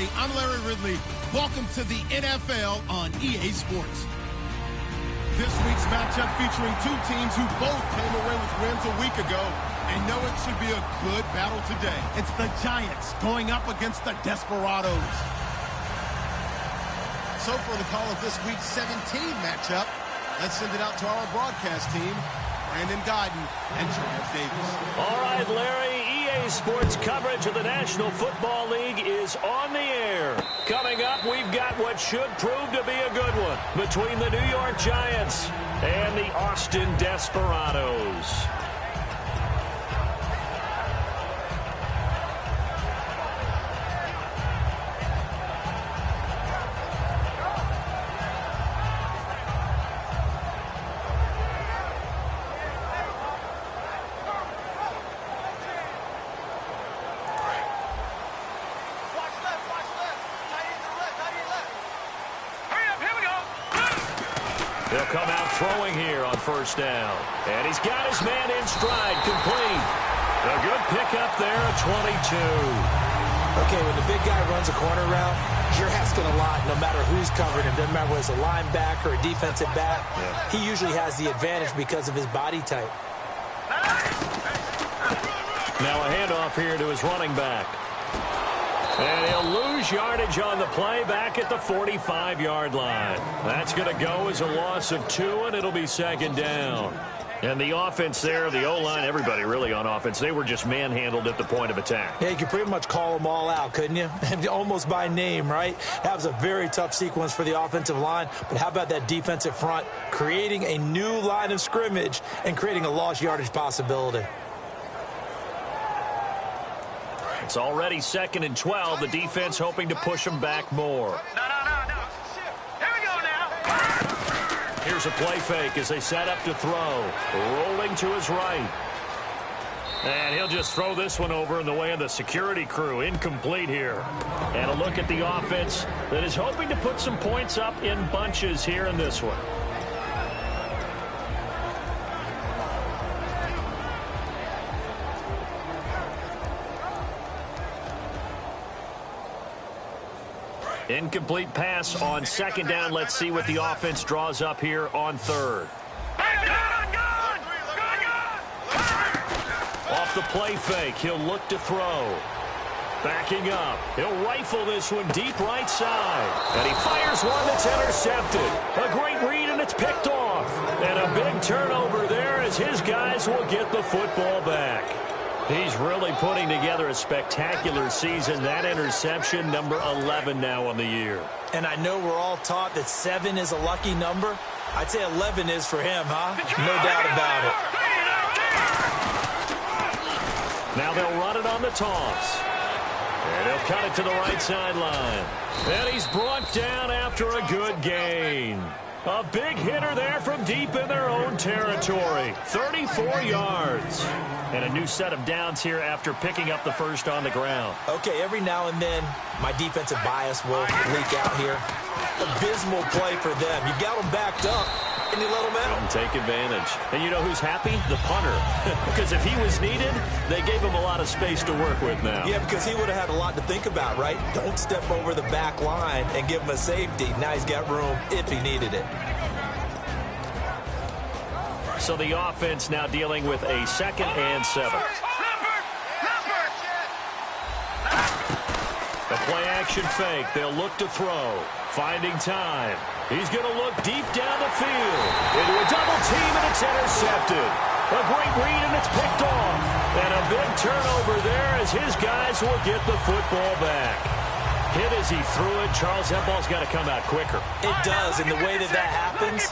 everybody. I'm Larry Ridley. Welcome to the NFL on EA Sports. This week's matchup featuring two teams who both came away with wins a week ago and know it should be a good battle today. It's the Giants going up against the Desperados. So for the call of this week's 17 matchup, let's send it out to our broadcast team, Brandon Guyton and Charles Davis. All right, Larry, EA Sports coverage of the National Football League is on the air. Coming up, we've got what should prove to be a good one between the New York Giants and the Austin Desperados. He'll come out throwing here on first down. And he's got his man in stride, complete. A good pickup there at 22. Okay, when the big guy runs a corner route, you're asking a lot no matter who's covering him. Doesn't matter whether it's a linebacker or a defensive back. Yeah. He usually has the advantage because of his body type. Now a handoff here to his running back. And he'll lose yardage on the play back at the 45-yard line. That's going to go as a loss of 2, and it'll be second down. And the offense there, the O-line, everybody really on offense, they were just manhandled at the point of attack. Yeah, you could pretty much call them all out, couldn't you? Almost by name, right? That was a very tough sequence for the offensive line. But how about that defensive front creating a new line of scrimmage and creating a lost yardage possibility? It's already 2nd and 12. The defense hoping to push them back more. No. Here we go now. Here's a play fake as they set up to throw. Rolling to his right. And he'll just throw this one over in the way of the security crew. Incomplete here. And a look at the offense that is hoping to put some points up in bunches here in this one. Incomplete pass on second down. Let's see what the offense draws up here on third. Off the play fake, he'll look to throw. Backing up. He'll rifle this one deep right side. And he fires one that's intercepted. A great read, and it's picked off. And a big turnover there as his guys will get the football back. He's really putting together a spectacular season. That interception, number 11 now on the year. And I know we're all taught that 7 is a lucky number. I'd say 11 is for him, huh? No doubt about it. Now they'll run it on the toss. And he'll cut it to the right sideline. And he's brought down after a good gain. A big hitter there from deep in their own territory. 34 yards. And a new set of downs here after picking up the first on the ground. Okay, every now and then, my defensive bias will leak out here. Abysmal play for them. You got them backed up, and you let them out. And take advantage. And you know who's happy? The punter. Because if he was needed, they gave him a lot of space to work with now. Yeah, because he would have had a lot to think about, right? Don't step over the back line and give him a safety. Now he's got room if he needed it. So the offense now dealing with a 2nd and 7. The play action fake. They'll look to throw. Finding time. He's going to look deep down the field. Into a double team, and it's intercepted. A great read, and it's picked off. And a big turnover there as his guys will get the football back. Hit as he threw it. Charles, that ball's got to come out quicker. It does, and the way that happens,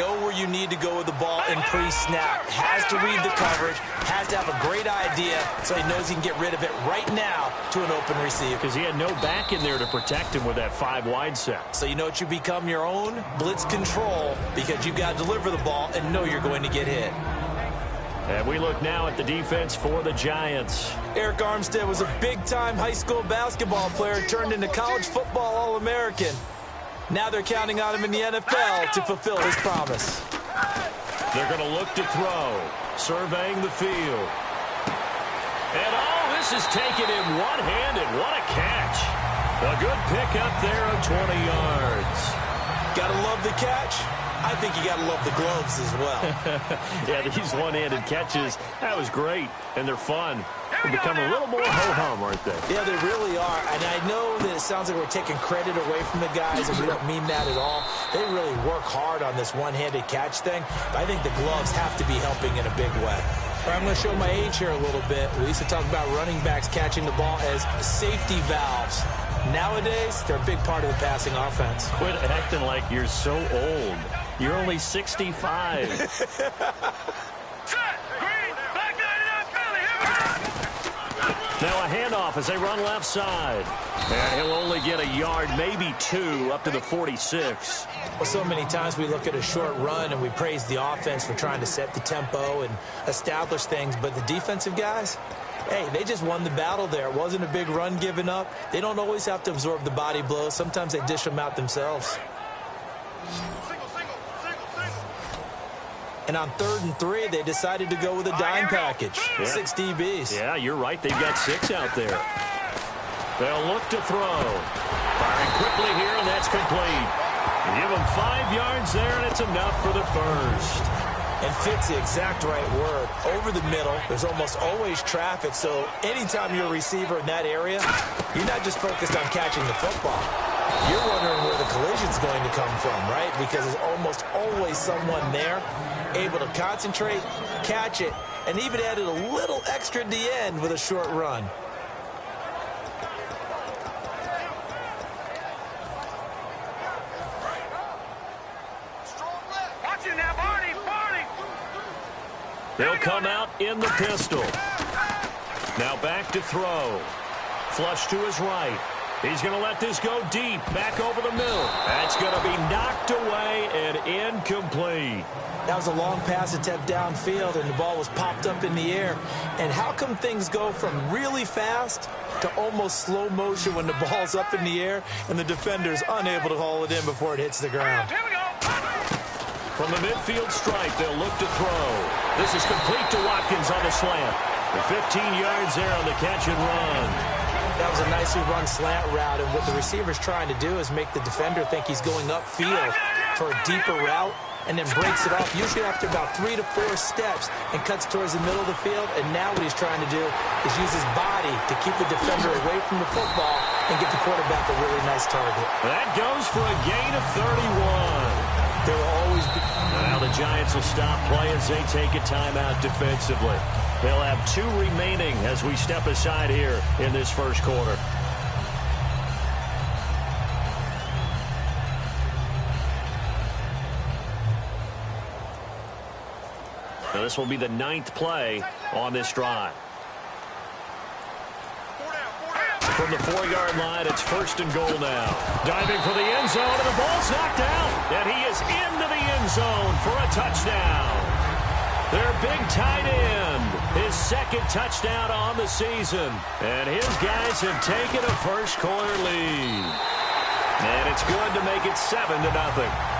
know where you need to go with the ball in pre-snap. Has to read the coverage, has to have a great idea so he knows he can get rid of it right now to an open receiver. Because he had no back in there to protect him with that 5-wide set. So you know what, you become your own blitz control because you've got to deliver the ball and know you're going to get hit. And we look now at the defense for the Giants. Arik Armstead was a big-time high school basketball player, turned into college football All-American. Now they're counting on him in the NFL to fulfill his promise. They're going to look to throw, surveying the field. And this is taken in one-handed. What a catch. A good pickup there of 20 yards. Gotta love the catch. I think you got to love the gloves as well. Yeah, these one-handed catches, that was great, and they're fun. They're becoming a little more ho-hum, aren't they? Yeah, they really are. And I know that it sounds like we're taking credit away from the guys, and we don't mean that at all. They really work hard on this one-handed catch thing, but I think the gloves have to be helping in a big way. I'm going to show my age here a little bit. We used to talk about running backs catching the ball as safety valves. Nowadays, they're a big part of the passing offense. Quit acting like you're so old. You're only 65. Now a handoff as they run left side. And he'll only get a yard, maybe two, up to the 46. Well, so many times we look at a short run and we praise the offense for trying to set the tempo and establish things, but the defensive guys, hey, they just won the battle there. It wasn't a big run given up. They don't always have to absorb the body blows. Sometimes they dish them out themselves. And on 3rd and 3, they decided to go with a dime package. Yeah. 6 DBs. Yeah, you're right. They've got 6 out there. They'll look to throw. Firing quickly here, and that's complete. Give them 5 yards there, and it's enough for the first. And fit's the exact right word. Over the middle, there's almost always traffic, so anytime you're a receiver in that area, you're not just focused on catching the football. You're wondering where the collision's going to come from, right? Because there's almost always someone there able to concentrate, catch it, and even added a little extra at the end with a short run. Watch it now, Barney, Barney. They'll come out in the pistol. Now back to throw. Flush to his right. He's going to let this go deep, back over the middle. That's going to be knocked away and incomplete. That was a long pass attempt downfield, and the ball was popped up in the air. And how come things go from really fast to almost slow motion when the ball's up in the air and the defender's unable to haul it in before it hits the ground? Here we go. From the midfield stripe, they'll look to throw. This is complete to Watkins on the slant. The 15 yards there on the catch and run. That was a nicely run slant route, and what the receiver's trying to do is make the defender think he's going upfield for a deeper route, and then breaks it off, usually after about 3 to 4 steps, and cuts towards the middle of the field. And now what he's trying to do is use his body to keep the defender away from the football and give the quarterback a really nice target. That goes for a gain of 31. There will always be... Now the Giants will stop play as they take a timeout defensively. They'll have 2 remaining as we step aside here in this first quarter. Now this will be the 9th play on this drive. From the 4-yard line, it's 1st and goal now. Diving for the end zone, and the ball's knocked out. And he is into the end zone for a touchdown. Their big tight end, his 2nd touchdown on the season. And his guys have taken a first-quarter lead. And it's good to make it 7-0.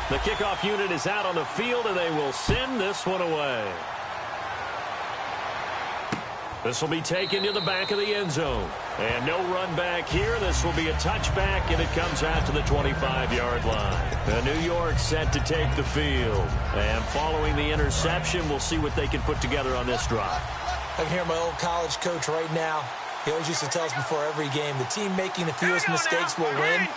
The kickoff unit is out on the field, and they will send this one away. This will be taken to the back of the end zone. And no run back here. This will be a touchback, and it comes out to the 25-yard line. The New York set to take the field. And following the interception, we'll see what they can put together on this drive. I can hear my old college coach right now. He always used to tell us before every game, the team making the fewest mistakes will win.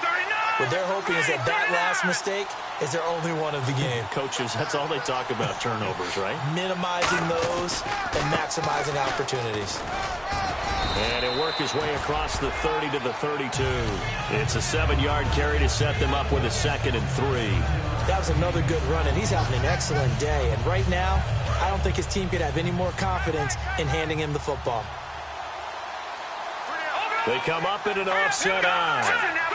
What they're hoping is that last mistake is their only one of the game. Coaches, that's all they talk about, turnovers, right? Minimizing those and maximizing opportunities. And he'll work his way across the 30 to the 32. It's a 7-yard carry to set them up with a 2nd and 3. That was another good run, and he's having an excellent day. And right now, I don't think his team could have any more confidence in handing him the football. They come up in an offset eye.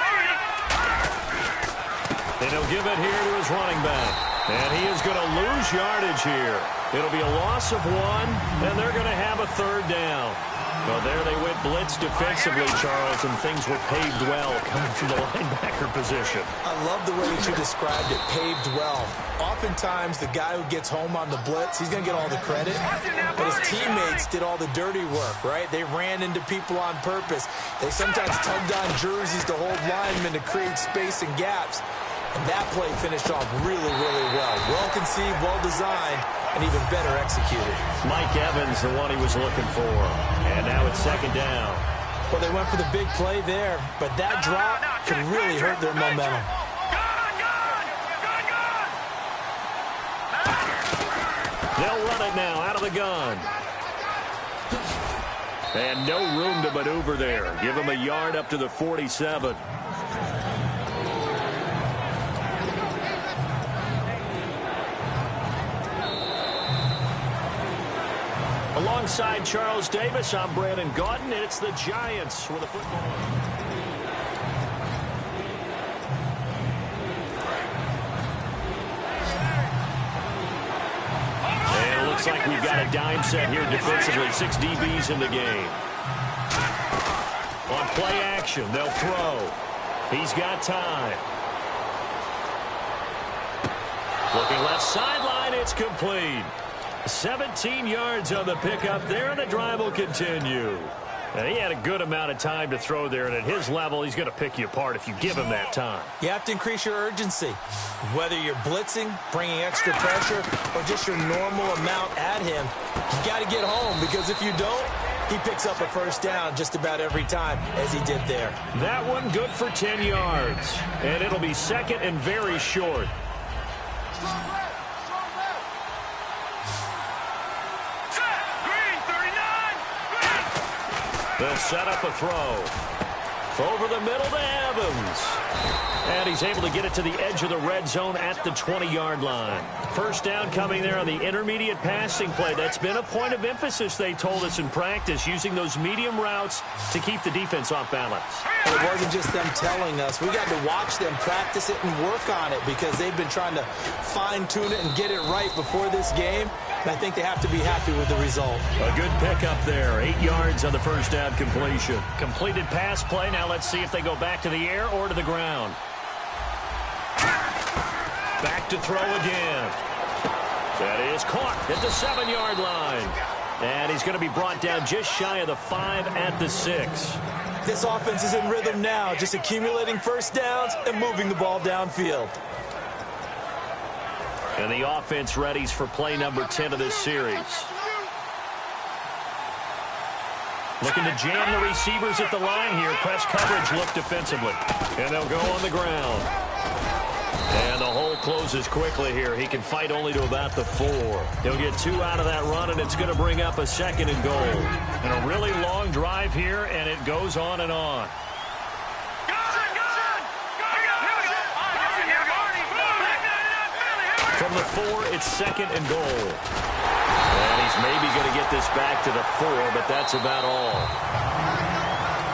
And he'll give it here to his running back. And he is going to lose yardage here. It'll be a loss of 1, and they're going to have a third down. Well, there they went blitz defensively, Charles, and things were paved well coming from the linebacker position. I love the way that you described it, paved well. Oftentimes, the guy who gets home on the blitz, he's going to get all the credit, but his teammates did all the dirty work, right? They ran into people on purpose. They sometimes tugged on jerseys to hold linemen to create space and gaps. And that play finished off really, really well. Well-conceived, well-designed, and even better executed. Mike Evans, the one he was looking for. And now it's second down. Well, they went for the big play there, but that drop could really hurt their momentum. They'll run it now out of the gun. And no room to maneuver there. Give him a yard up to the 47. Alongside Charles Davis, I'm Brandon Gaudin. It's the Giants with a football. And it looks like we've got a dime set here defensively. 6 DBs in the game. On play action, they'll throw. He's got time. Looking left sideline, it's complete. 17 yards on the pickup there, and the drive will continue. And he had a good amount of time to throw there, and at his level, he's going to pick you apart if you give him that time. You have to increase your urgency. Whether you're blitzing, bringing extra pressure, or just your normal amount at him, you got to get home, because if you don't, he picks up a first down just about every time, as he did there. That one good for 10 yards, and it'll be second and very short. They'll set up a throw. Over the middle to Evans. And he's able to get it to the edge of the red zone at the 20-yard line. First down coming there on the intermediate passing play. That's been a point of emphasis, they told us in practice, using those medium routes to keep the defense off balance. It wasn't just them telling us. We got to watch them practice it and work on it, because they've been trying to fine-tune it and get it right before this game. And I think they have to be happy with the result. A good pickup there. 8 yards on the first down completion. Completed pass play. Now let's see if they go back to the air or to the ground. Back to throw again. That is caught at the 7-yard line. And he's going to be brought down just shy of the 5 at the 6. This offense is in rhythm now, just accumulating first downs and moving the ball downfield. And the offense readies for play number 10 of this series. Looking to jam the receivers at the line here. Press coverage look defensively. And they'll go on the ground. And the hole closes quickly here. He can fight only to about the 4. He'll get 2 out of that run, and it's going to bring up a second and goal. And a really long drive here, and it goes on and on. From the 4, it's second and goal. And he's maybe going to get this back to the 4, but that's about all.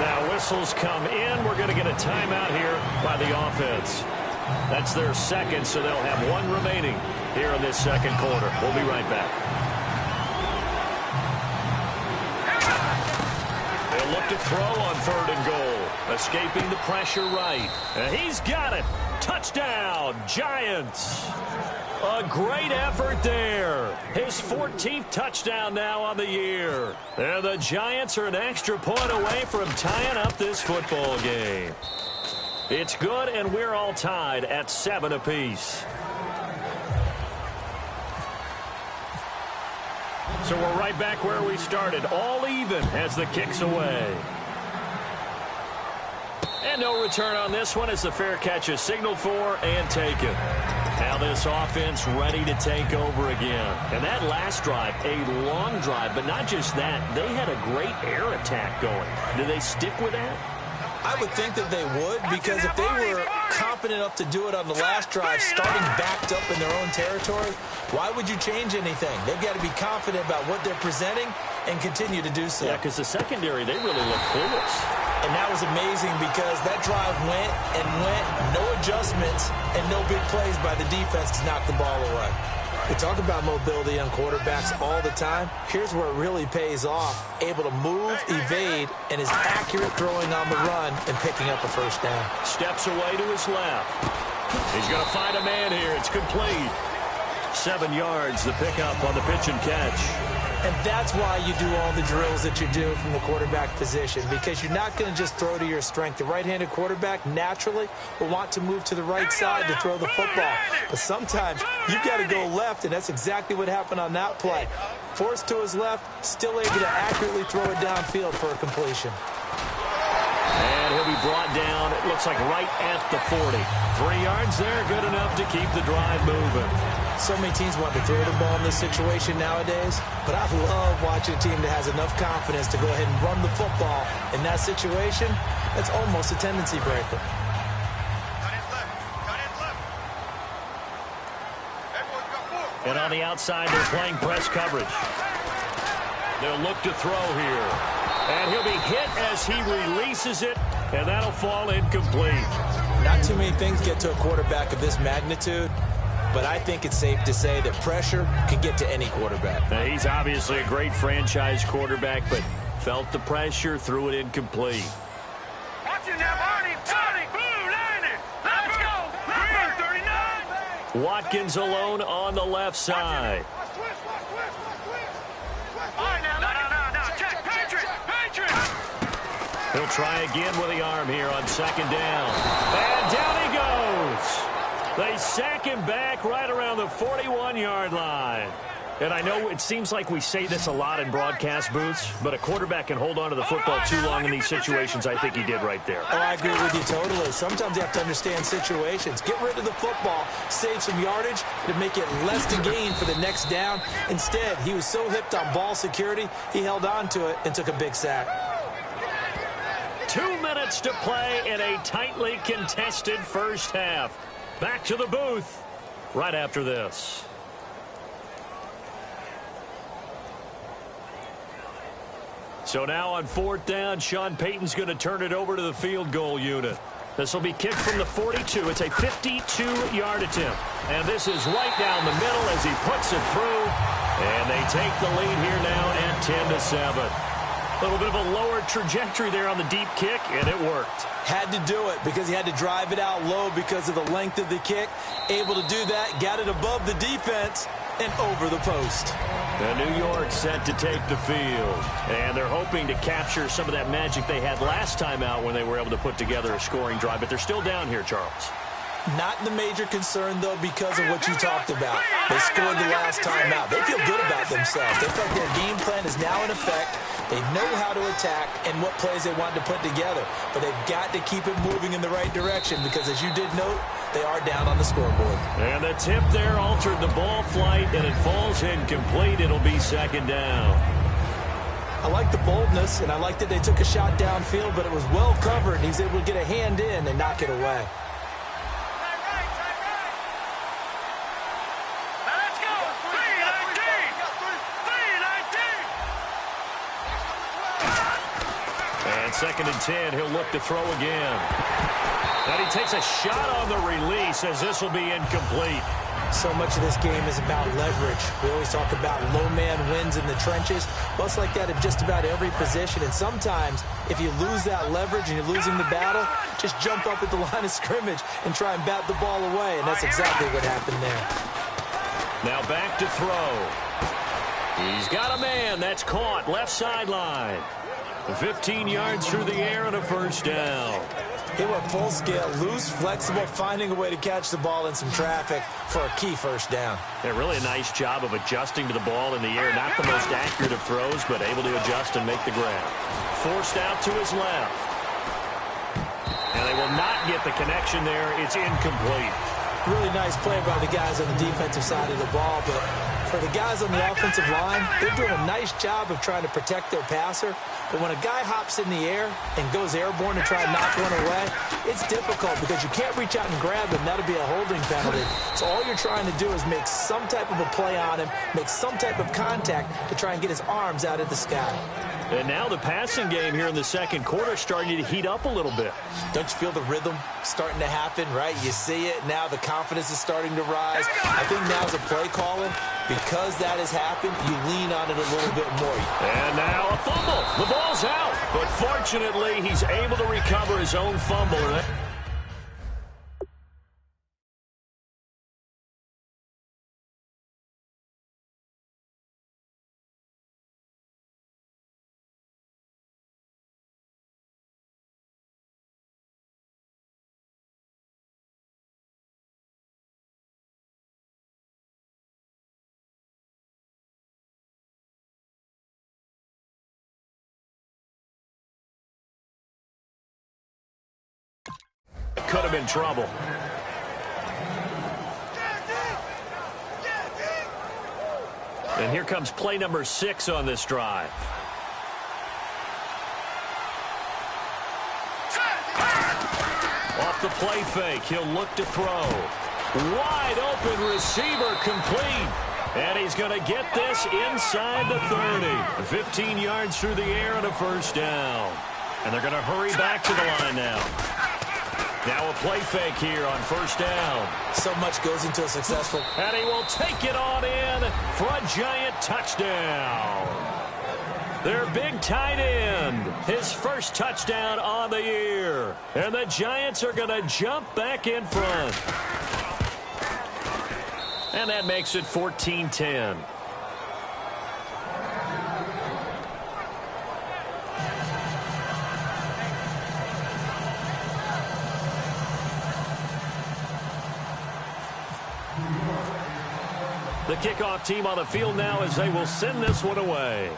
Now whistles come in. We're going to get a timeout here by the offense. That's their second, so they'll have 1 remaining here in this second quarter. We'll be right back. They'll look to throw on 3rd and goal. Escaping the pressure right. And he's got it. Touchdown, Giants. A great effort there. His 14th touchdown now on the year. And the Giants are an extra point away from tying up this football game. It's good, and we're all tied at 7 apiece. So we're right back where we started, all even as the kick's away. And no return on this one as the fair catch is signaled for and taken. Now this offense ready to take over again. And that last drive, a long drive, but not just that. They had a great air attack going. Do they stick with that? I would think that they would, because if they were confident enough to do it on the last drive, starting backed up in their own territory, why would you change anything? They've got to be confident about what they're presenting and continue to do so. Yeah, because the secondary, they really look clueless. And that was amazing, because that drive went and went, no adjustments, and no big plays by the defense to knock the ball away. We talk about mobility on quarterbacks all the time. Here's where it really pays off. Able to move, evade, and is accurate throwing on the run and picking up a first down. Steps away to his left. He's going to find a man here. It's complete. 7 yards, the pickup on the pitch and catch. And that's why you do all the drills that you do from the quarterback position, because you're not going to just throw to your strength. The right-handed quarterback naturally will want to move to the right side to throw the football. But sometimes you've got to go left, and that's exactly what happened on that play. Forced to his left, still able to accurately throw it downfield for a completion. And he'll be brought down, it looks like right at the 40. 3 yards there, good enough to keep the drive moving. So many teams want to throw the ball in this situation nowadays, but I love watching a team that has enough confidence to go ahead and run the football. In that situation, that's almost a tendency breaker. And on the outside, they're playing press coverage. They'll look to throw here. And he'll be hit as he releases it, and that'll fall incomplete. Not too many things get to a quarterback of this magnitude, but I think it's safe to say that pressure can get to any quarterback. Now, he's obviously a great franchise quarterback, but felt the pressure, threw it incomplete. Watch it now, Barney. Blue, line it. Let's go. Number 39. Watkins alone on the left side. All right, now. No. Check. Patriot. He'll try again with the arm here on second down. And down he goes. They sack him back right around the 41-yard line. And I know it seems like we say this a lot in broadcast booths, but a quarterback can hold on to the football too long in these situations. I think he did right there. Oh, I agree with you totally. Sometimes you have to understand situations. Get rid of the football, save some yardage to make it less to gain for the next down. Instead, he was so hipped on ball security, he held on to it and took a big sack. 2 minutes to play in a tightly contested first half. Back to the booth right after this. So now on fourth down, Sean Payton's going to turn it over to the field goal unit. This will be kicked from the 42. It's a 52-yard attempt. And this is right down the middle as he puts it through. And they take the lead here now at 10-7. A little bit of a lower trajectory there on the deep kick, and it worked. Had to do it because he had to drive it out low because of the length of the kick. Able to do that, got it above the defense and over the post. And New York set to take the field. And they're hoping to capture some of that magic they had last time out when they were able to put together a scoring drive. But they're still down here, Charles. Not the major concern, though, because of what you talked about. They scored the last time out. They feel good about themselves. They feel like their game plan is now in effect. They know how to attack and what plays they want to put together. But they've got to keep it moving in the right direction because, as you did note, they are down on the scoreboard. And the tip there altered the ball flight, and it falls incomplete. It'll be second down. I like the boldness, and I like that they took a shot downfield, but it was well covered. He's able to get a hand in and knock it away. Second and 10, he'll look to throw again. And he takes a shot on the release as this will be incomplete. So much of this game is about leverage. We always talk about low man wins in the trenches. Well, it's like that at just about every position. And sometimes, if you lose that leverage and you're losing the battle, just jump up at the line of scrimmage and try and bat the ball away. And that's exactly what happened there. Now back to throw. He's got a man. That's caught. Left sideline. 15 yards through the air and a first down. He went full scale, loose, flexible, finding a way to catch the ball in some traffic for a key first down. Yeah, really a nice job of adjusting to the ball in the air. Not the most accurate of throws, but able to adjust and make the grab. Forced out to his left. And they will not get the connection there. It's incomplete. Really nice play by the guys on the defensive side of the ball, but for the guys on the offensive line, they're doing a nice job of trying to protect their passer. But when a guy hops in the air and goes airborne to try and knock one away, it's difficult because you can't reach out and grab him. That'll be a holding penalty. So all you're trying to do is make some type of a play on him, make some type of contact to try and get his arms out of the sky. And now the passing game here in the second quarter starting to heat up a little bit. Don't you feel the rhythm starting to happen, right? You see it. Now the confidence is starting to rise. I think now as a play caller, because that has happened, you lean on it a little bit more. And now a fumble. The ball's out. But fortunately, he's able to recover his own fumble. Could have been trouble. And here comes play number 6 on this drive. Off the play fake, he'll look to throw. Wide open receiver complete. And he's going to get this inside the 30. 15 yards through the air and a first down. And they're going to hurry back to the line now. Now a play fake here on first down. So much goes into a successful. And he will take it on in for a Giant touchdown. Their big tight end, his first touchdown on the year. And the Giants are going to jump back in front. And that makes it 14-10. The kickoff team on the field now as they will send this one away.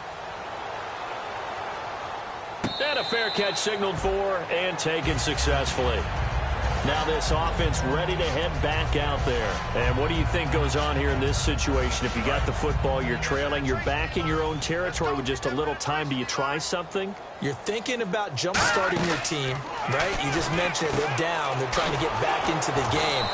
And a fair catch signaled for and taken successfully. Now this offense ready to head back out there. And what do you think goes on here in this situation? If you got the football, you're trailing, you're back in your own territory with just a little time. Do you try something? You're thinking about jump-starting your team, right? You just mentioned it. They're down. They're trying to get back into the game.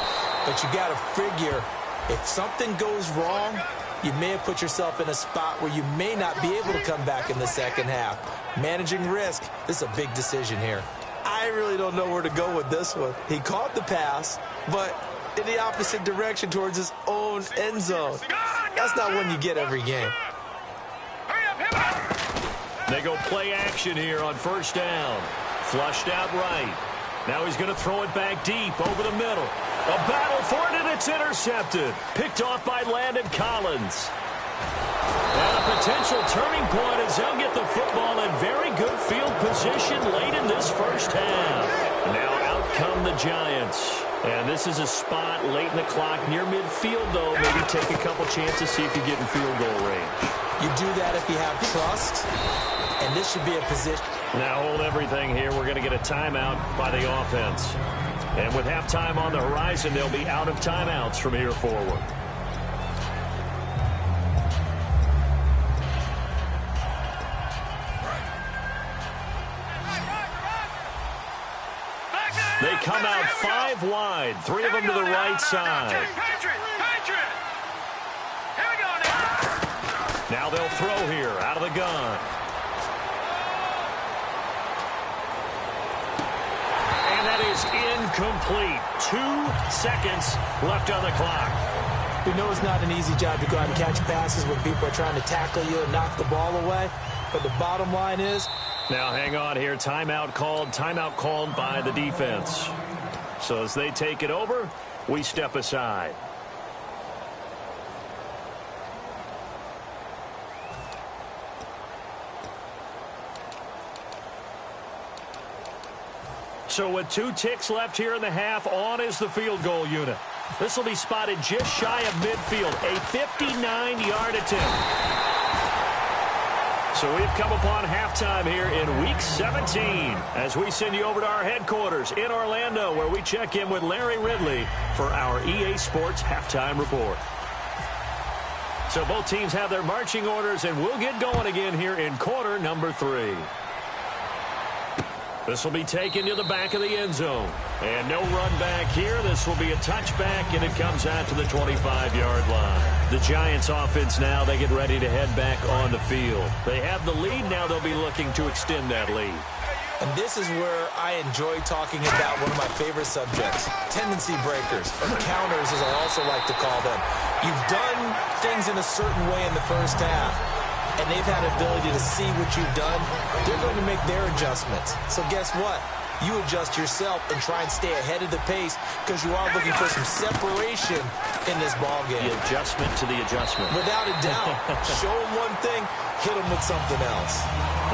But you got to figure, if something goes wrong, you may have put yourself in a spot where you may not be able to come back in the second half. Managing risk, this is a big decision here. I really don't know where to go with this one. He caught the pass, but in the opposite direction towards his own end zone. That's not one you get every game. They go play action here on first down. Flushed out right. Now he's going to throw it back deep over the middle. A battle for it, and it's intercepted. Picked off by Landon Collins. And a potential turning point as they'll get the football in very good field position late in this first half. Now out come the Giants. And this is a spot late in the clock near midfield, though. Maybe take a couple chances, see if you get in field goal range. You do that if you have trust, and this should be a position. Now hold everything here. We're going to get a timeout by the offense. And with halftime on the horizon, they'll be out of timeouts from here forward. They come out 5 wide, 3 of them to the right side. Now they'll throw here out of the gun. And that is incomplete. 2 seconds left on the clock. We know it's not an easy job to go out and catch passes when people are trying to tackle you and knock the ball away. But the bottom line is, now hang on here. Timeout called by the defense. So as they take it over, we step aside. So with 2 ticks left here in the half, on is the field goal unit. This will be spotted just shy of midfield, a 59-yard attempt. So we've come upon halftime here in Week 17 as we send you over to our headquarters in Orlando, where we check in with Larry Ridley for our EA Sports Halftime Report. So both teams have their marching orders, and we'll get going again here in quarter number 3. This will be taken to the back of the end zone. And no run back here. This will be a touchback, and it comes out to the 25-yard line. The Giants offense now, they get ready to head back on the field. They have the lead. Now they'll be looking to extend that lead. And this is where I enjoy talking about one of my favorite subjects, tendency breakers, or counters as I also like to call them. You've done things in a certain way in the first half, and they've had an ability to see what you've done. They're going to make their adjustments. So guess what? You adjust yourself and try and stay ahead of the pace because you are looking for some separation in this ball game. The adjustment to the adjustment. Without a doubt. Show them one thing, hit them with something else.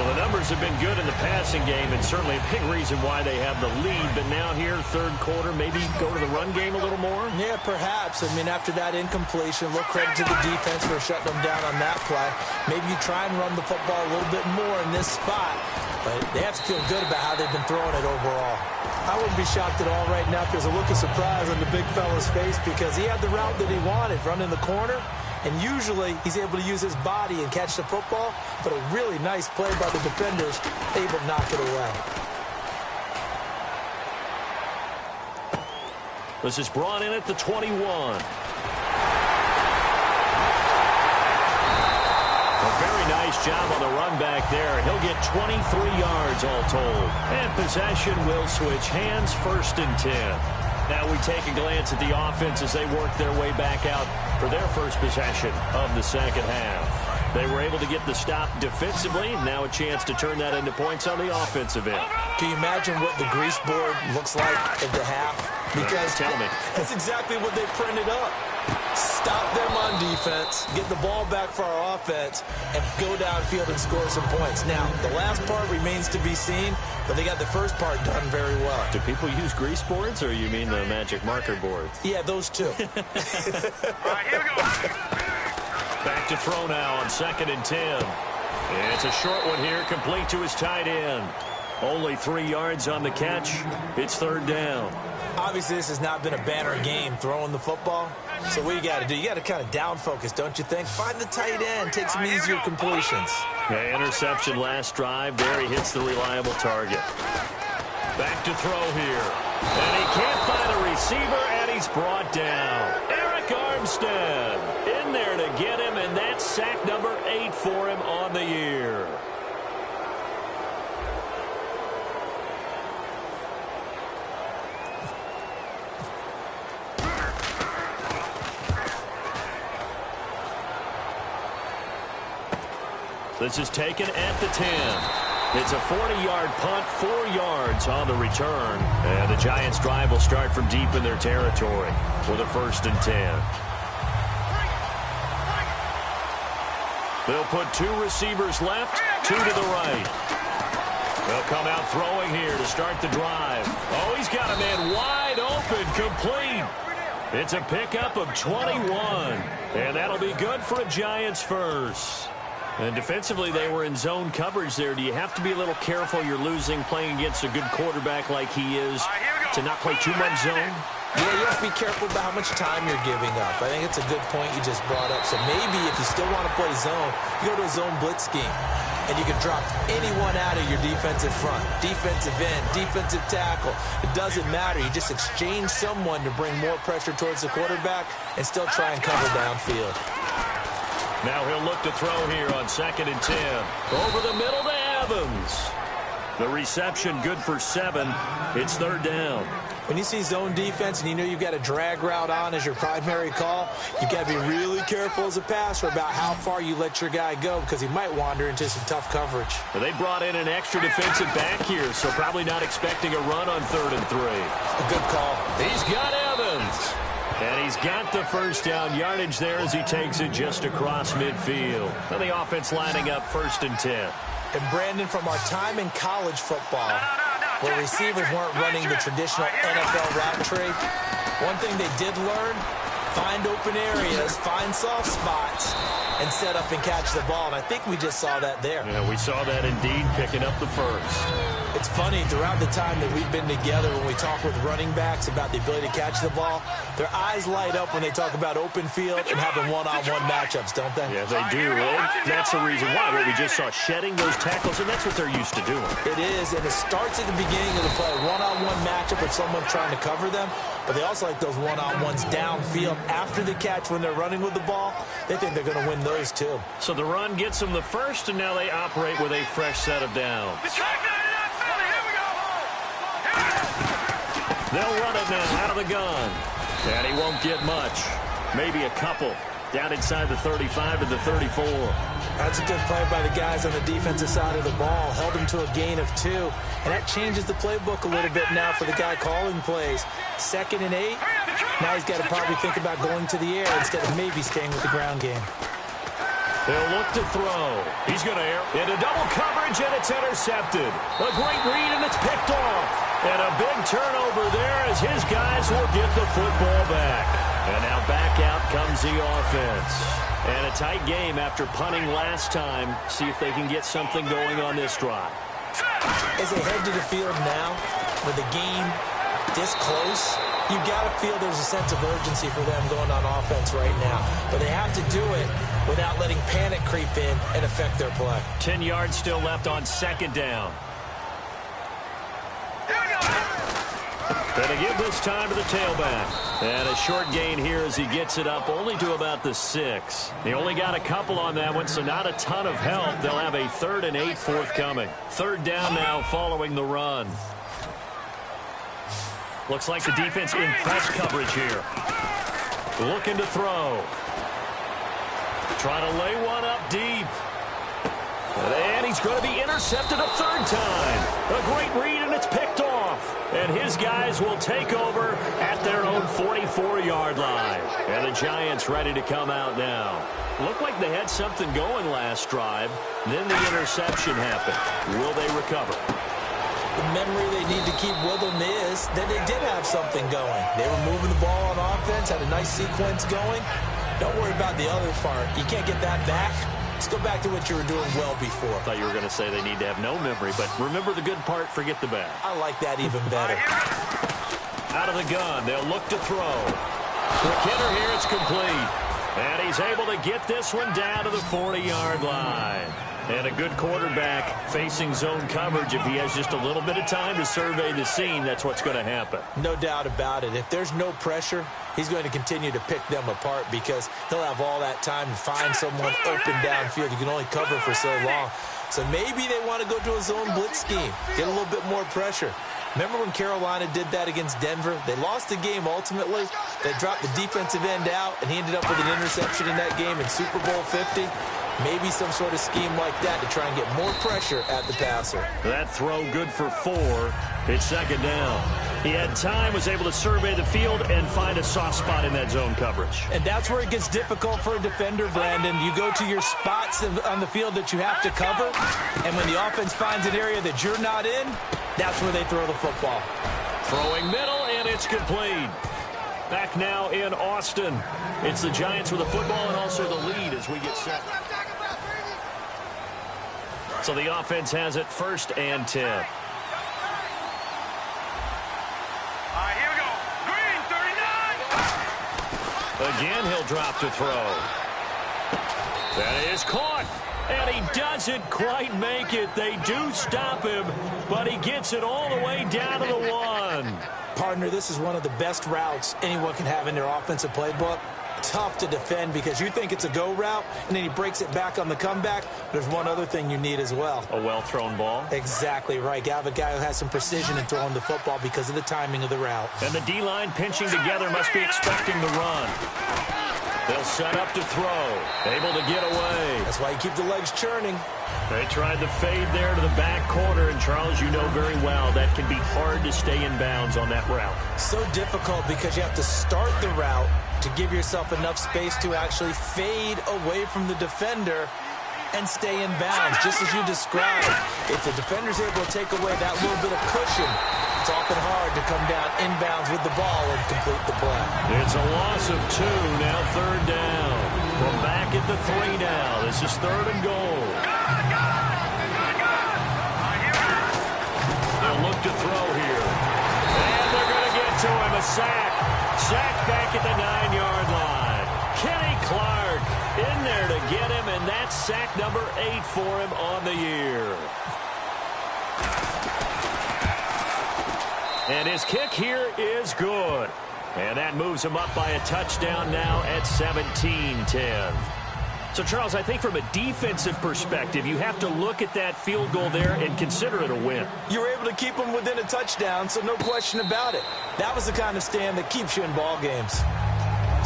Well, the numbers have been good in the passing game, and certainly a big reason why they have the lead. But now here, third quarter, maybe go to the run game a little more? Yeah, perhaps. I mean, after that incompletion, a little credit to the defense for shutting them down on that play. Maybe you try and run the football a little bit more in this spot. But they have to feel good about how they've been throwing it overall. I wouldn't be shocked at all right now if there's a look of surprise on the big fella's face because he had the route that he wanted, running the corner. And usually he's able to use his body and catch the football. But a really nice play by the defenders, able to knock it away. This is brought in at the 21. Very nice job on the run back there. He'll get 23 yards all told. And possession will switch hands, 1st and 10. Now we take a glance at the offense as they work their way back out for their first possession of the second half. They were able to get the stop defensively. Now a chance to turn that into points on the offensive end. Can you imagine what the grease board looks like at the half? Because tell me. That's exactly what they printed up. Stop them on defense, get the ball back for our offense, and go downfield and score some points. Now, the last part remains to be seen, but they got the first part done very well. Do people use grease boards, or you mean the magic marker boards? Yeah, those two. All right, here we go. Back to throw now on 2nd and 10. And it's a short one here, complete to his tight end. Only 3 yards on the catch. It's 3rd down. Obviously, this has not been a banner game throwing the football. So what you got to do, you got to kind of down focus, don't you think? Find the tight end, take some easier completions. Yeah, interception last drive. There he hits the reliable target. Back to throw here. And he can't find a receiver, and he's brought down. Eric Armstead in there to get him, and that's sack number 8 for him on the year. This is taken at the 10. It's a 40-yard punt, 4 yards on the return. And the Giants' drive will start from deep in their territory with a 1st and 10. They'll put 2 receivers left, 2 to the right. They'll come out throwing here to start the drive. Oh, he's got a man wide open, complete. It's a pickup of 21. And that'll be good for a Giants first. And defensively, they were in zone coverage there. Do you have to be a little careful? You're losing playing against a good quarterback like he is to not play too much zone? Yeah, you have to be careful about how much time you're giving up. I think it's a good point you just brought up. So maybe if you still want to play zone, you go to a zone blitz scheme. And you can drop anyone out of your defensive front. Defensive end, defensive tackle. It doesn't matter. You just exchange someone to bring more pressure towards the quarterback and still try and cover downfield. Now he'll look to throw here on 2nd and 10. Over the middle to Evans. The reception good for 7. It's 3rd down. When you see zone defense and you know you've got a drag route on as your primary call, you've got to be really careful as a passer about how far you let your guy go because he might wander into some tough coverage. Well, they brought in an extra defensive back here, so probably not expecting a run on 3rd and 3. A good call. He's got Evans. And he's got the 1st down yardage there as he takes it just across midfield. And the offense lining up 1st and 10. And Brandon, from our time in college football, where receivers weren't running the traditional NFL route tree, one thing they did learn, find open areas, find soft spots, and set up and catch the ball. And I think we just saw that there. Yeah, we saw that indeed, picking up the 1st. It's funny, throughout the time that we've been together, when we talk with running backs about the ability to catch the ball, their eyes light up when they talk about open field and having one-on-one matchups, don't they? Yeah, they do. And that's the reason why. What we just saw, shedding those tackles, and that's what they're used to doing. It is, and it starts at the beginning of the play, one-on-one matchup if someone's trying to cover them, but they also like those one-on-ones downfield after the catch when they're running with the ball. They think they're going to win those, too. So the run gets them the first, and now they operate with a fresh set of downs. They'll run it now out of the gun. And he won't get much. Maybe a couple. Down inside the 35 to the 34. That's a good play by the guys on the defensive side of the ball. Held him to a gain of 2. And that changes the playbook a little bit now for the guy calling plays. 2nd and 8. Now he's got to probably think about going to the air instead of maybe staying with the ground game. He'll look to throw. He's going to air into double coverage, and it's intercepted. A great read, and it's picked off. And a big turnover there as his guys will get the football back. And now back out comes the offense. And a tight game after punting last time. See if they can get something going on this drive. As they head to the field now, with the game this close, you got to feel there's a sense of urgency for them going on offense right now. But they have to do it without letting panic creep in and affect their play. 10 yards still left on 2nd down. Going to give this time to the tailback. And a short gain here as he gets it up only to about the 6. He only got a couple on that one, so not a ton of help. They'll have a 3rd and 8 forthcoming. 3rd down now following the run. Looks like the defense in press coverage here. Looking to throw. Trying to lay one up deep. And he's going to be intercepted a 3rd time. A great read, and it's picked off. And his guys will take over at their own 44-yard line. And the Giants ready to come out now. Looked like they had something going last drive. Then the interception happened. Will they recover? The memory they need to keep with them is that they did have something going. They were moving the ball on offense, had a nice sequence going. Don't worry about the other part. You can't get that back. Let's go back to what you were doing well before. I thought you were going to say they need to have no memory, but remember the good part, forget the bad. I like that even better. Out of the gun, they'll look to throw. McKinnon here, it's complete. And he's able to get this one down to the 40-yard line. And a good quarterback facing zone coverage. If he has just a little bit of time to survey the scene, that's what's going to happen. No doubt about it. If there's no pressure, he's going to continue to pick them apart because he'll have all that time to find someone open downfield. You can only cover for so long. So maybe they want to go to a zone blitz scheme, get a little bit more pressure. Remember when Carolina did that against Denver? They lost the game ultimately. They dropped the defensive end out, and he ended up with an interception in that game in Super Bowl 50. Maybe some sort of scheme like that to try and get more pressure at the passer. That throw good for 4. It's 2nd down. He had time, was able to survey the field and find a soft spot in that zone coverage. And that's where it gets difficult for a defender, Brandon. You go to your spots on the field that you have to cover, and when the offense finds an area that you're not in, that's where they throw the football. Throwing middle, and it's complete. Back now in Austin. It's the Giants with the football and also the lead as we get set. So the offense has it 1st and 10. All right, here we go. Green, 39. Again, he'll drop to throw. That is caught. And he doesn't quite make it. They do stop him, but he gets it all the way down to the 1. Partner, this is one of the best routes anyone can have in their offensive playbook. Tough to defend because you think it's a go route, and then he breaks it back on the comeback. There's one other thing you need as well. A well-thrown ball. Exactly right. You have a guy who has some precision in throwing the football because of the timing of the route. And the D-line pinching together must be expecting the run. They'll set up to throw. Able to get away. That's why you keep the legs churning. They tried the fade there to the back corner, and Charles, you know very well that can be hard to stay in bounds on that route. So difficult because you have to start the route to give yourself enough space to actually fade away from the defender and stay in bounds, just as you described. If the defender's able to take away that little bit of cushion, it's often hard to come down inbounds with the ball and complete the play. It's a loss of 2, now 3rd down. From back at the 3 now. This is 3rd and goal. sack. Sack back at the 9-yard line. Kenny Clark in there to get him, and that's sack number 8 for him on the year. And his kick here is good. And that moves him up by a touchdown now at 17-10. So, Charles, I think from a defensive perspective, you have to look at that field goal there and consider it a win. You were able to keep them within a touchdown, so no question about it. That was the kind of stand that keeps you in ball games.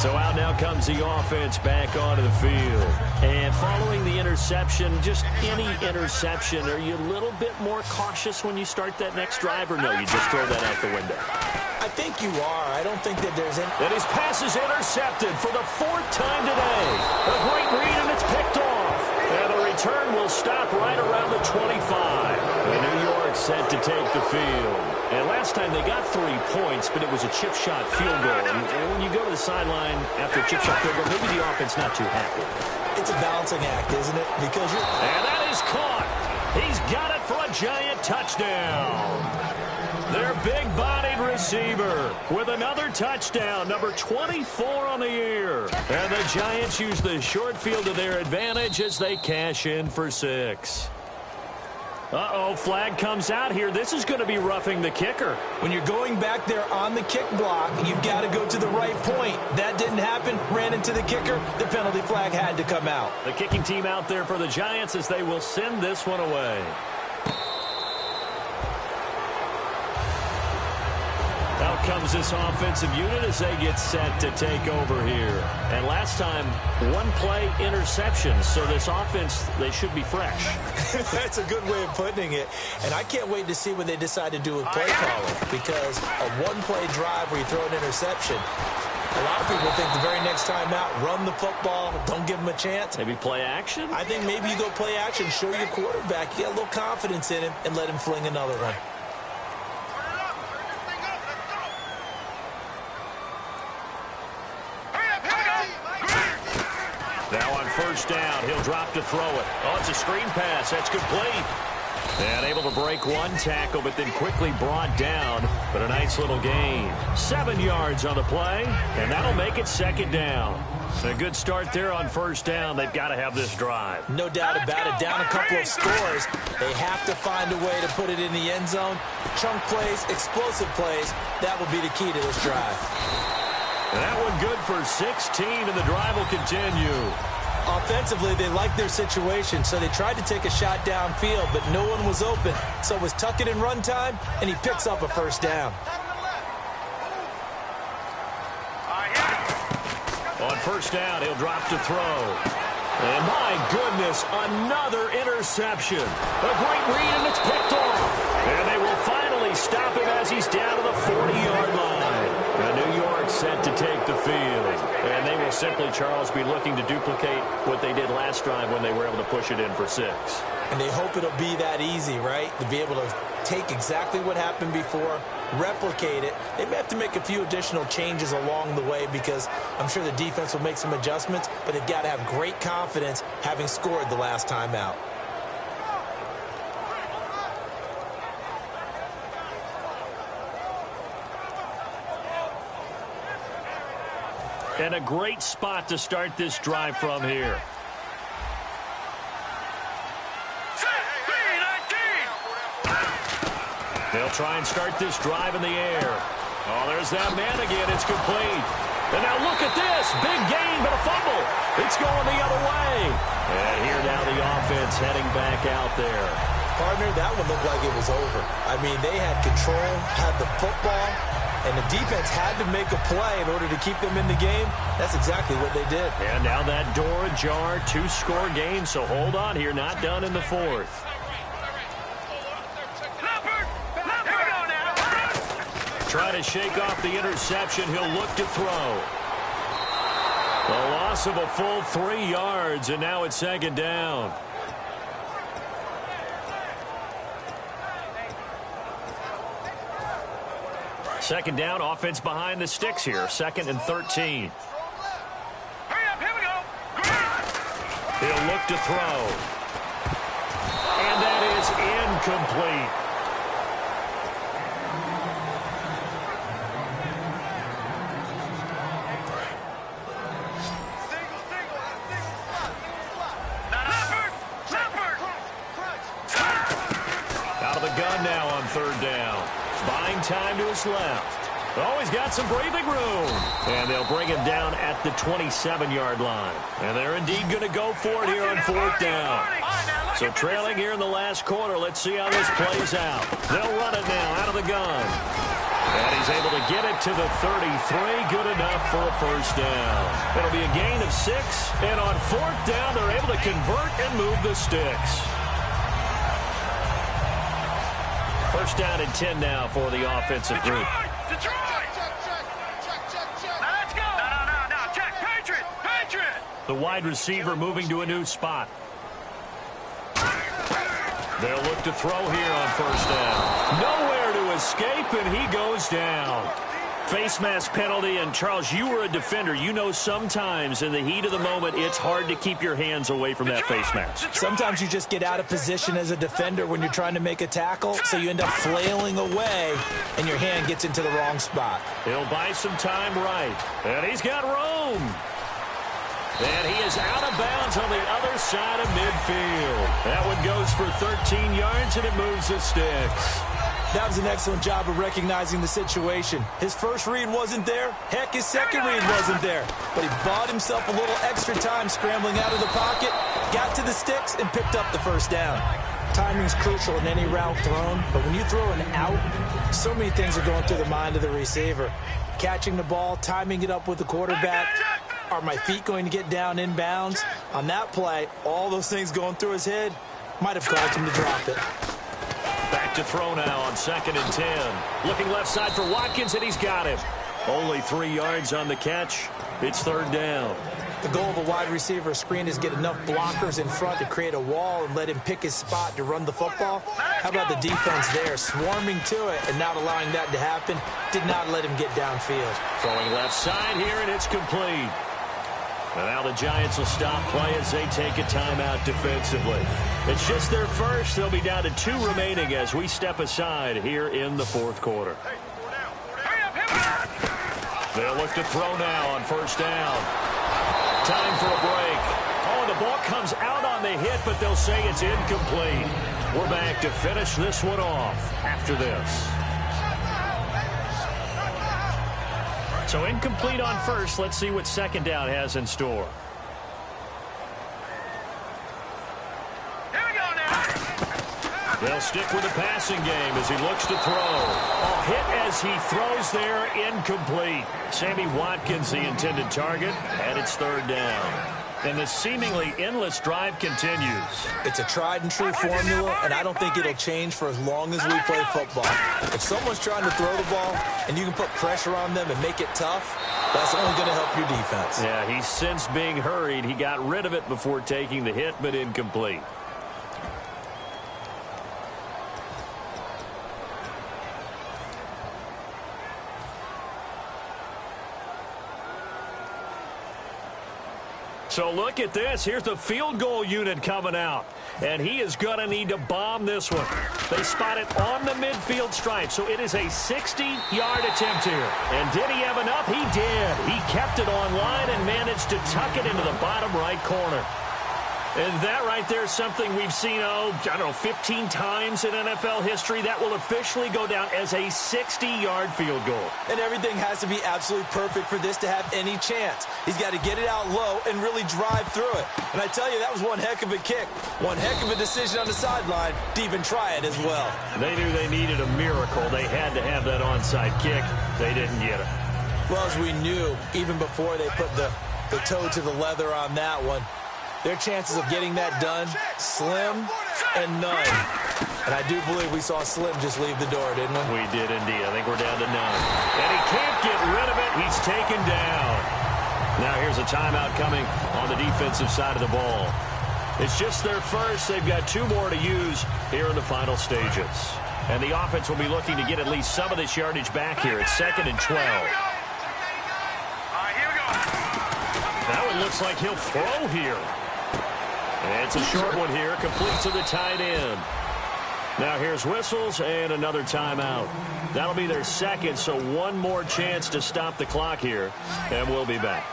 So out now comes the offense back onto the field. And following the interception, just any interception, are you a little bit more cautious when you start that next drive, or no, you just throw that out the window? I think you are. I don't think that there's any... And his pass is intercepted for the 4th time today. A great read, and it's picked off. And the return will stop right around the 25. And New York set to take the field. And last time they got 3 points, but it was a chip shot field goal. And when you go to the sideline after a chip shot field goal, maybe the offense not too happy. It's a balancing act, isn't it? Because you're... And that is caught. He's got it for a giant touchdown. Their big-bodied receiver with another touchdown, number 24 on the year. And the Giants use the short field to their advantage as they cash in for 6. Uh-oh, flag comes out here. This is going to be roughing the kicker. When you're going back there on the kick block, you've got to go to the right point. That didn't happen. Ran into the kicker. The penalty flag had to come out. The kicking team out there for the Giants as they will send this one away. Out comes this offensive unit as they get set to take over here. And last time, 1-play interception. So this offense, they should be fresh. That's a good way of putting it. And I can't wait to see what they decide to do with play calling. Because a 1-play drive where you throw an interception, a lot of people think the very next time out, run the football, don't give them a chance. Maybe play action? I think maybe you go play action, show your quarterback, get a little confidence in him, and let him fling another one. Now on first down, he'll drop to throw it. Oh, it's a screen pass. That's complete. And able to break one tackle, but then quickly brought down. But a nice little gain. 7 yards on the play, and that'll make it 2nd down. A good start there on first down. They've got to have this drive. No doubt about it. Down a couple of scores. They have to find a way to put it in the end zone. Chunk plays, explosive plays. That will be the key to this drive. And that one good for 16, and the drive will continue. Offensively, they like their situation, so they tried to take a shot downfield, but no one was open. So it was tuck it in run time, and he picks up a first down. On first down, he'll drop to throw. And my goodness, another interception. A great read, and it's picked off. And they will finally stop him as he's down to the 40-yard line. And New York set to take the field. And they will simply, Charles, be looking to duplicate what they did last drive when they were able to push it in for 6. And they hope it'll be that easy, right? To be able to take exactly what happened before, replicate it. They may have to make a few additional changes along the way because I'm sure the defense will make some adjustments, but they've got to have great confidence having scored the last time out. And a great spot to start this drive from here. They'll try and start this drive in the air. Oh, there's that man again. It's complete. And now look at this. Big gain, but a fumble. It's going the other way. And here now the offense heading back out there. Partner, that one looked like it was over. I mean, they had control, had the football, and the defense had to make a play in order to keep them in the game. That's exactly what they did. And now that door ajar, 2-score game, so hold on here. Not done in the 4th. Trying to shake off the interception. He'll look to throw. A loss of a full 3 yards, and now it's 2nd down. Second down, offense behind the sticks here. 2nd and 13. Hurry up, here we go. He'll look to throw. And that is incomplete. gun now on third down. Buying time to his left. Oh, he's got some breathing room. And they'll bring him down at the 27-yard line. And they're indeed going to go for it here on fourth down. So trailing here in the last quarter. Let's see how this plays out. They'll run it now out of the gun. And he's able to get it to the 33. Good enough for a first down. It'll be a gain of 6. And on fourth down, they're able to convert and move the sticks. First down and 10 now for the offensive group. Detroit! Let's go! No. Check. Patriot! The wide receiver moving to a new spot. They'll look to throw here on first down. Nowhere to escape, and he goes down. Face mask penalty, and Charles, you were a defender. You know sometimes in the heat of the moment, it's hard to keep your hands away from that face mask. Sometimes you just get out of position as a defender when you're trying to make a tackle, so you end up flailing away, and your hand gets into the wrong spot. He'll buy some time right, and he's got room. And he is out of bounds on the other side of midfield. That one goes for 13 yards, and it moves the sticks. That was an excellent job of recognizing the situation. His first read wasn't there. Heck, his second read wasn't there. But he bought himself a little extra time scrambling out of the pocket, got to the sticks, and picked up the first down. Timing is crucial in any route thrown, but when you throw an out, so many things are going through the mind of the receiver. Catching the ball, timing it up with the quarterback. Are my feet going to get down in bounds? On that play, all those things going through his head might have caused him to drop it. Back to throw now on 2nd and 10. Looking left side for Watkins, and he's got him. Only 3 yards on the catch. It's third down. The goal of a wide receiver screen is get enough blockers in front to create a wall and let him pick his spot to run the football. How about the defense there, swarming to it and not allowing that to happen? Did not let him get downfield. Throwing left side here, and it's complete. And now the Giants will stop play as they take a timeout defensively. It's just their first. They'll be down to 2 remaining as we step aside here in the fourth quarter. They'll look to throw now on first down. Time for a break. Oh, the ball comes out on the hit, but they'll say it's incomplete. We're back to finish this one off after this. So incomplete on first. Let's see what second down has in store. Here we go now. They'll stick with the passing game as he looks to throw. A hit as he throws there, incomplete. Sammy Watkins, the intended target, and it's third down. And the seemingly endless drive continues. It's a tried and true formula, and I don't think it'll change for as long as we play football. If someone's trying to throw the ball and you can put pressure on them and make it tough, that's only going to help your defense. Yeah, he's since being hurried. He got rid of it before taking the hit, but incomplete. So look at this. Here's the field goal unit coming out. And he is going to need to bomb this one. They spot it on the midfield stripe. So it is a 60-yard attempt here. And did he have enough? He did. He kept it on line and managed to tuck it into the bottom right corner. And that right there is something we've seen, 15 times in NFL history. That will officially go down as a 60-yard field goal. And everything has to be absolutely perfect for this to have any chance. He's got to get it out low and really drive through it. And I tell you, that was one heck of a kick. One heck of a decision on the sideline to even try it as well. They knew they needed a miracle. They had to have that onside kick. They didn't get it. Well, as we knew, even before they put the toe to the leather on that one, their chances of getting that done, slim and none. And I do believe we saw Slim just leave the door, didn't we? We did indeed. I think we're down to none. And he can't get rid of it. He's taken down. Now here's a timeout coming on the defensive side of the ball. It's just their first. They've got 2 more to use here in the final stages. And the offense will be looking to get at least some of this yardage back here. It's 2nd and 12. All right, here we go. That one looks like he'll throw here. And it's a short one here, complete to the tight end. Now here's whistles and another timeout. That'll be their second, so one more chance to stop the clock here, and we'll be back.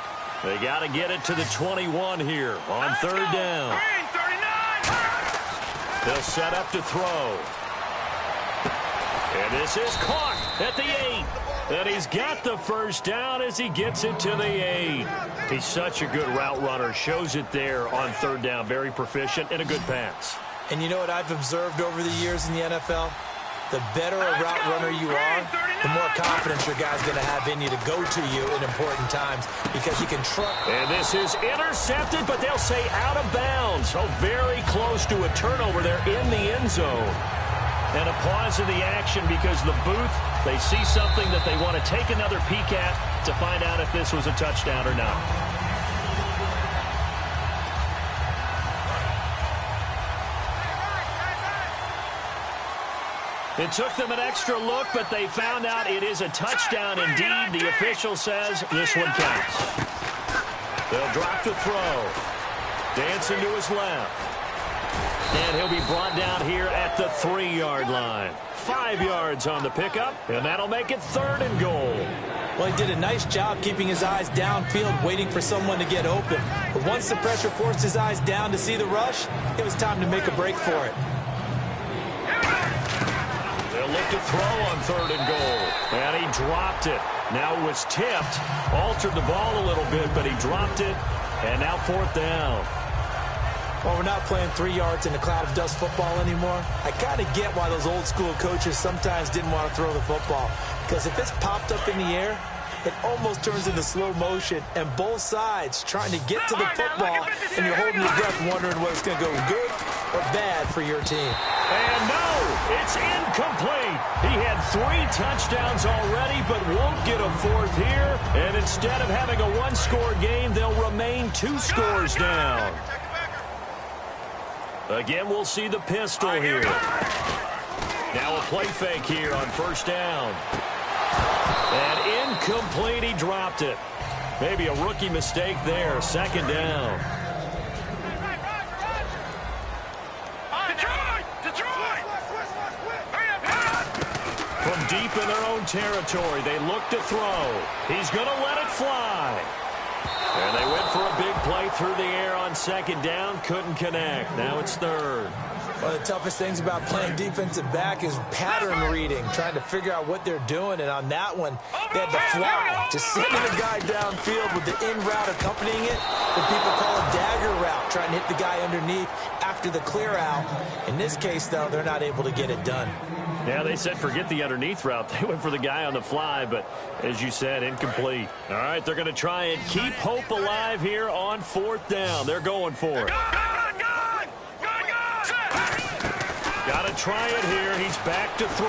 They got to get it to the 21 here on third down. Green, 39. They'll set up to throw. And this is caught at the 8. And he's got the first down as he gets it to the 8. He's such a good route runner. Shows it there on third down. Very proficient and a good pass. And you know what I've observed over the years in the NFL? The better a route runner you are, the more confidence your guy's going to have in you to go to you in important times because he can trust. And this is intercepted, but they'll say out of bounds. So very close to a turnover there in the end zone. And a pause in the action because the booth, they see something that they want to take another peek at to find out if this was a touchdown or not. It took them an extra look, but they found out it is a touchdown indeed. The official says this one counts. They'll drop the throw. Dancing to his left. And he'll be brought down here at the 3-yard line. 5 yards on the pickup, and that'll make it 3rd and goal. Well, he did a nice job keeping his eyes downfield, waiting for someone to get open. But once the pressure forced his eyes down to see the rush, it was time to make a break for it. They'll look to throw on 3rd and goal. And he dropped it. Now it was tipped. Altered the ball a little bit, but he dropped it. And now 4th down. Well, we're not playing 3 yards in a cloud of dust football anymore. I kind of get why those old school coaches sometimes didn't want to throw the football. Because if it's popped up in the air, it almost turns into slow motion. And both sides trying to get to the football, and you're holding your breath wondering whether it's going to go good or bad for your team. And no, it's incomplete. He had 3 touchdowns already, but won't get a 4th here. And instead of having a 1-score game, they'll remain 2 scores down. Again, we'll see the pistol here. Now a play fake here on 1st down. And incomplete, he dropped it. Maybe a rookie mistake there, 2nd down. From deep in their own territory, they look to throw. He's going to let it fly. And they went for a big play through the air on 2nd down. Couldn't connect. Now it's 3rd. One of the toughest things about playing defensive back is pattern reading, trying to figure out what they're doing. And on that one, they had to fly, just sending a guy downfield with the in route accompanying it. What people call a dagger route, trying to hit the guy underneath after the clear out. In this case, though, they're not able to get it done. Yeah, they said forget the underneath route. They went for the guy on the fly, but as you said, incomplete. All right, they're going to try and keep hope alive here on 4th down. They're going for it. Got to try it here. He's back to throw.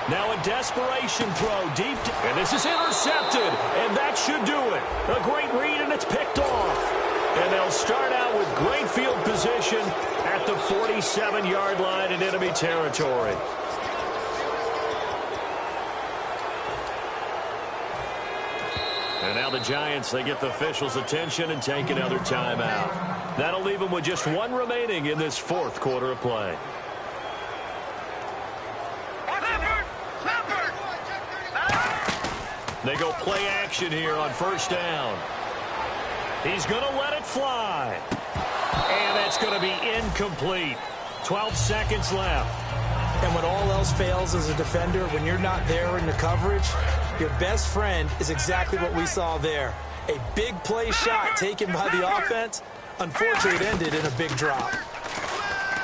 Now a desperation throw deep. And this is intercepted, and that should do it. A great read, and it's picked off. And they'll start out with great field position at the 47-yard line in enemy territory. And now the Giants, they get the officials' attention and take another timeout. That'll leave them with just 1 remaining in this 4th quarter of play. They go play action here on 1st down. He's going to let it fly. And that's going to be incomplete. 12 seconds left. And when all else fails as a defender, when you're not there in the coverage, your best friend is exactly what we saw there. A big play shot taken by the offense. Unfortunately, it ended in a big drop.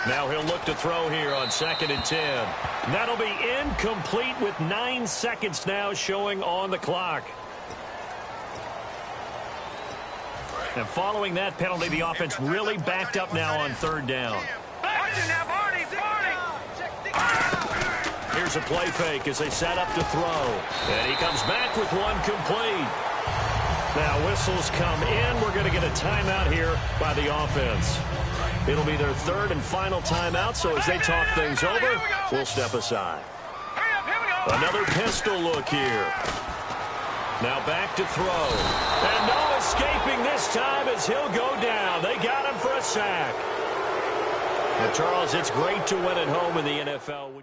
Now he'll look to throw here on 2nd and 10. That'll be incomplete with 9 seconds now showing on the clock. And following that penalty, the offense really backed up now on 3rd down. Here's a play fake as they set up to throw. And he comes back with one complete. Now whistles come in. We're going to get a timeout here by the offense. It'll be their 3rd and final timeout, so as they talk things over, we'll step aside. Another pistol look here. Now back to throw. And no escaping this time as he'll go down. They got him for a sack. Now, Charles, it's great to win at home in the NFL.